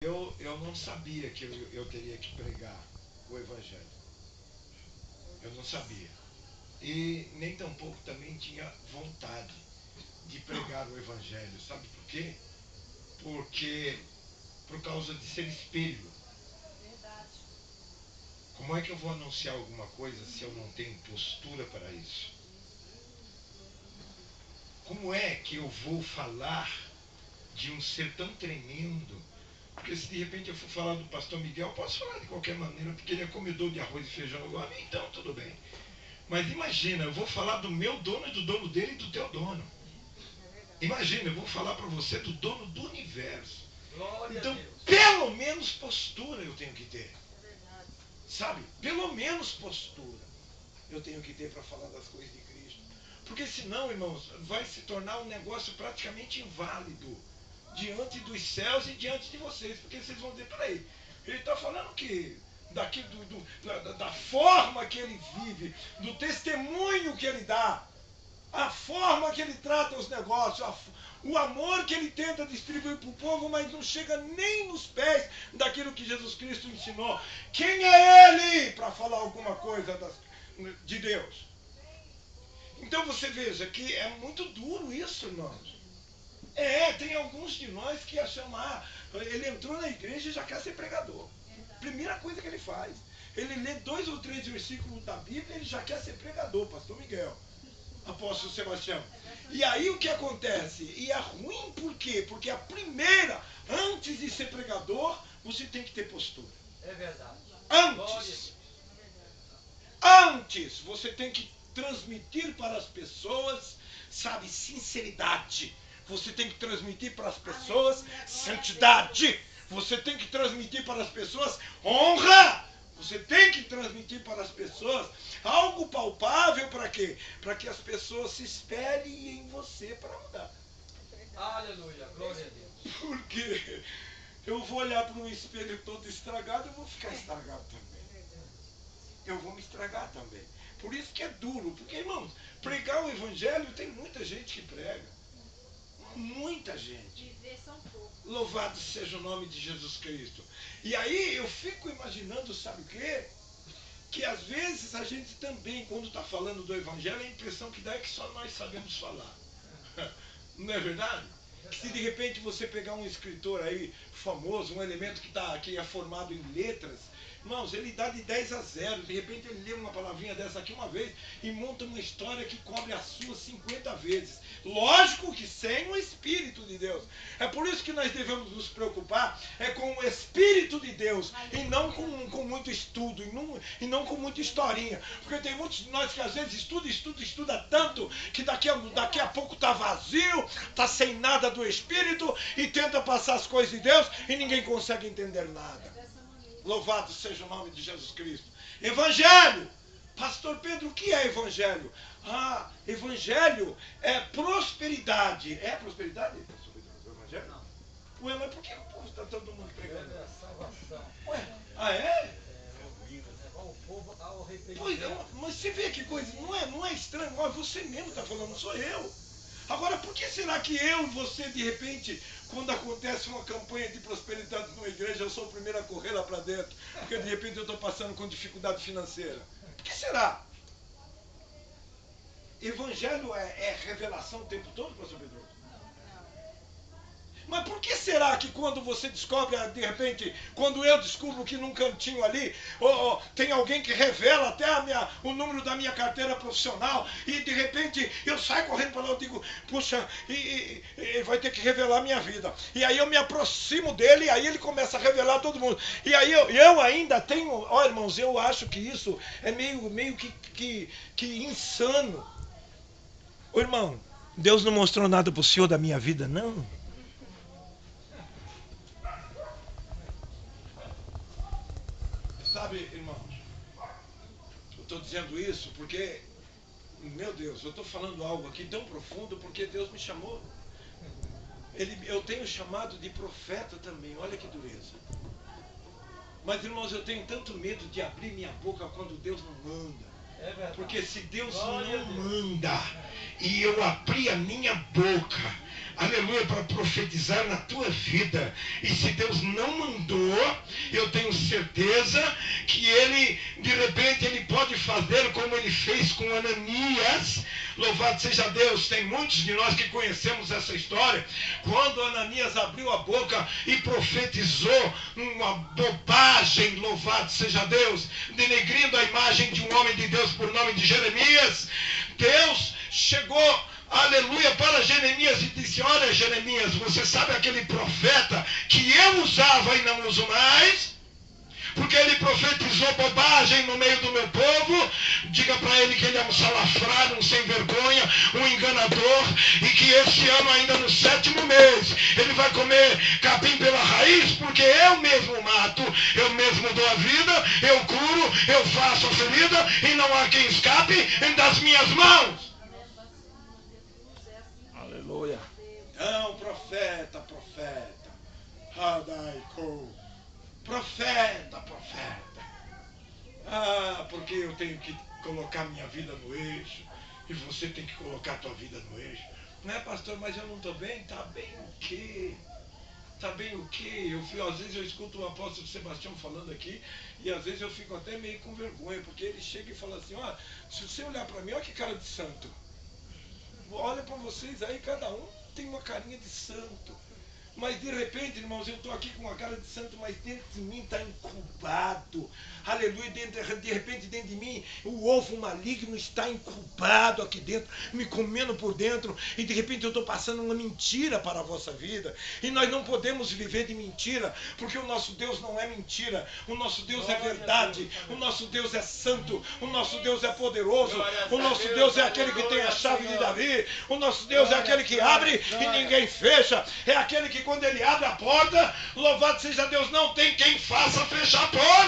Eu não sabia que eu teria que pregar o Evangelho. Eu não sabia. E nem tampouco também tinha vontade de pregar o Evangelho. Sabe por quê? Porque por causa de ser espelho. Como é que eu vou anunciar alguma coisa se eu não tenho postura para isso? Como é que eu vou falar de um ser tão tremendo? Porque se de repente eu for falar do pastor Miguel, eu posso falar de qualquer maneira, porque ele é comedor de arroz e feijão igual a mim, então tudo bem. Mas imagina, eu vou falar do meu dono e do dono dele e do teu dono. Imagina, eu vou falar para você do dono do universo. Então, pelo menos postura eu tenho que ter. Sabe? Pelo menos postura eu tenho que ter para falar das coisas de Cristo. Porque senão, irmãos, vai se tornar um negócio praticamente inválido diante dos céus e diante de vocês. Porque vocês vão dizer, peraí, ele está falando que daqui da forma que ele vive, do testemunho que ele dá, a forma que ele trata os negócios, o amor que ele tenta distribuir para o povo, mas não chega nem nos pés daquilo que Jesus Cristo ensinou. Quem é ele para falar alguma coisa de Deus? Então você veja que é muito duro isso, irmãos. Tem alguns de nós que acham, ele entrou na igreja e já quer ser pregador. Primeira coisa que ele faz. Ele lê 2 ou 3 versículos da Bíblia, ele já quer ser pregador, pastor Miguel, apóstolo Sebastião. E aí o que acontece? E é ruim por quê? Porque a primeira, antes de ser pregador, você tem que ter postura. É verdade. Antes, você tem que transmitir para as pessoas, sabe, sinceridade. Você tem que transmitir para as pessoas santidade. Você tem que transmitir para as pessoas honra. Você tem que transmitir para as pessoas algo palpável para quê? Para que as pessoas se espelhem em você para mudar. Aleluia, glória a Deus. Porque eu vou olhar para um espelho todo estragado, eu vou ficar estragado também. Eu vou me estragar também. Por isso que é duro. Porque, irmãos, pregar o Evangelho tem muita gente que prega. Muita gente. Louvado seja o nome de Jesus Cristo. E aí eu fico imaginando, sabe o quê? Que às vezes a gente também, quando está falando do Evangelho, a impressão que dá é que só nós sabemos falar. Não é verdade? Que se de repente você pegar um escritor aí famoso, um elemento que é formado em letras, irmãos, ele dá de 10 a 0. De repente ele lê uma palavrinha dessa aqui uma vez e monta uma história que cobre a sua 50 vezes. Lógico que sem o Espírito de Deus. É por isso que nós devemos nos preocupar com o Espírito de Deus e não com muito estudo e não com muita historinha. Porque tem muitos de nós que às vezes estuda tanto que daqui a pouco está vazio, está sem nada do Espírito e tenta passar as coisas de Deus e ninguém consegue entender nada. Louvado seja o nome de Jesus Cristo. Evangelho. Pastor Pedro, o que é evangelho? Evangelho é prosperidade. É prosperidade? Evangelho? Não. Ué, mas por que o povo está todo mundo pregando? É salvação. Ué, é? Levar o povo ao arrependimento. Pois é, mas você vê que coisa, não é estranho, mas você mesmo está falando, não sou eu. Agora, por que será que eu e você, de repente, quando acontece uma campanha de prosperidade numa igreja, eu sou o primeiro a correr lá para dentro? Porque de repente eu estou passando com dificuldade financeira. Por que será? Evangelho é revelação o tempo todo, pastor Pedro? Mas por que será que quando você descobre, de repente, quando eu descubro que num cantinho ali, tem alguém que revela até o número da minha carteira profissional, e de repente eu saio correndo para lá, eu digo, puxa, ele vai ter que revelar a minha vida. E aí eu me aproximo dele, e aí ele começa a revelar todo mundo. E aí eu ainda tenho, irmãos, eu acho que isso é meio que insano. Irmão, Deus não mostrou nada para o senhor da minha vida, não? Sabe, irmãos, eu estou dizendo isso porque, meu Deus, eu estou falando algo aqui tão profundo porque Deus me chamou. Eu tenho chamado de profeta também, olha que dureza. Mas, irmãos, eu tenho tanto medo de abrir minha boca quando Deus não manda. Porque se Deus não manda e eu abrir a minha boca, aleluia, para profetizar na tua vida. E se Deus não mandou, eu tenho certeza que ele, de repente, ele pode fazer como ele fez com Ananias. Louvado seja Deus. Tem muitos de nós que conhecemos essa história. Quando Ananias abriu a boca e profetizou uma bobagem, louvado seja Deus, denegrindo a imagem de um homem de Deus por nome de Jeremias, Deus chegou, aleluia, para Jeremias e disse: olha, Jeremias, você sabe aquele profeta que eu usava e não uso mais? Porque ele profetizou bobagem no meio do meu povo. Diga para ele que ele é um salafrário, um sem vergonha, um enganador, e que esse ano, ainda no 7º mês, ele vai comer capim pela raiz, porque eu mesmo mato, eu mesmo dou a vida, eu curo, eu faço a ferida, e não há quem escape das minhas mãos. Aleluia. Então, profeta, Hadaiko. Profeta. Porque eu tenho que colocar minha vida no eixo, e você tem que colocar a tua vida no eixo. Não é, pastor, mas eu não estou bem? Está bem o quê? Está bem o quê? Às vezes eu escuto o apóstolo Sebastião falando aqui, e às vezes eu fico até meio com vergonha, porque ele chega e fala assim: se você olhar para mim, olha que cara de santo. Olha para vocês aí, cada um tem uma carinha de santo. Mas de repente, irmãos, eu estou aqui com uma cara de santo, mas dentro de mim está incubado. Aleluia, de repente dentro de mim o ovo maligno está incubado aqui dentro, me comendo por dentro, e de repente eu estou passando uma mentira para a vossa vida. E nós não podemos viver de mentira, porque o nosso Deus não é mentira, o nosso Deus é verdade, o nosso Deus é santo, o nosso Deus é poderoso, o nosso Deus é aquele que tem a chave de Davi, o nosso Deus é aquele que abre e ninguém fecha, é aquele que quando ele abre a porta, louvado seja Deus, não tem quem faça fechar a porta.